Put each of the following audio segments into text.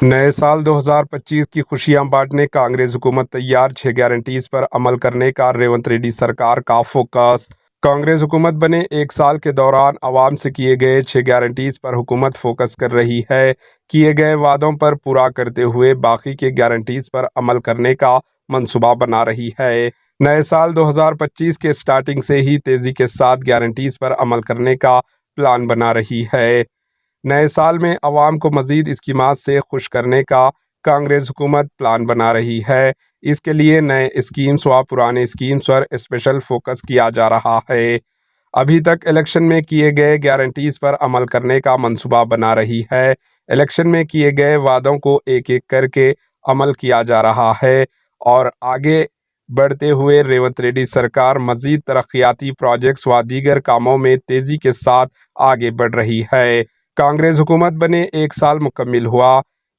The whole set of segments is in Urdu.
نئے سال 2025 کی خوشیاں بانٹنے کانگریس حکومت تیار، 6 گارنٹیز پر عمل کرنے کا ریونت ریڈی سرکار کا فوکس۔ کانگریس حکومت بنے ایک سال کے دوران عوام سے کیے گئے 6 گارنٹیز پر حکومت فوکس کر رہی ہے۔ کیے گئے وعدوں پر پورا کرتے ہوئے باقی کے گارنٹیز پر عمل کرنے کا منصوبہ بنا رہی ہے۔ نئے سال 2025 کے سٹارٹنگ سے ہی تیزی کے ساتھ گارنٹیز پر عمل کرنے کا پلان بنا رہی ہے۔ نئے سال میں عوام کو مزید اسکیمات سے خوش کرنے کا کانگریس حکومت پلان بنا رہی ہے۔ اس کے لیے نئے اسکیمز و پرانے اسکیمز پر اسپیشل فوکس کیا جا رہا ہے۔ ابھی تک الیکشن میں کیے گئے گارنٹیز پر عمل کرنے کا منصوبہ بنا رہی ہے۔ الیکشن میں کیے گئے وعدوں کو ایک ایک کر کے عمل کیا جا رہا ہے اور آگے بڑھتے ہوئے ریونت ریڈی سرکار مزید ترقیاتی پروجیکٹس و دیگر کاموں میں تیزی کے ساتھ آگے بڑھ رہی ہے۔ کانگریس حکومت بنے ایک سال مکمل ہوا۔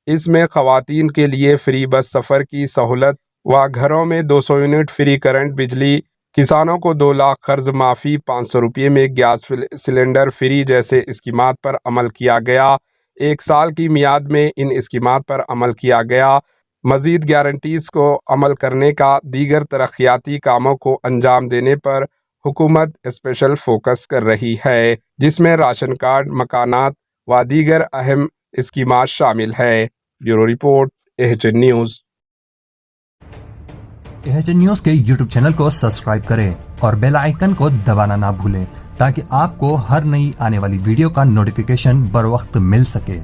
اس میں خواتین کے لیے فری بس سفر کی سہولت و گھروں میں 200 یونٹ فری کرنٹ بجلی، کسانوں کو 2 لاکھ قرض معافی، 500 روپے میں گیس سلنڈر فری جیسے اسکیمات پر عمل کیا گیا۔ ایک سال کی میعاد میں ان اسکیمات پر عمل کیا گیا۔ مزید گارنٹیز کو عمل کرنے کا دیگر ترقیاتی کاموں کو انجام دینے پر حکومت اسپیشل فوکس کر رہی ہے، جس میں راشن کارڈ، مکانات و دیگر اہم اسکیمات شامل ہے۔ Bureau report, AHN news. AHN news کے یوٹیوب چینل کو سبسکرائب کریں اور بیل آئیکن کو دبانا نہ بھولیں تاکہ آپ کو ہر نئی آنے والی ویڈیو کا نوٹیفیکیشن بر وقت مل سکے۔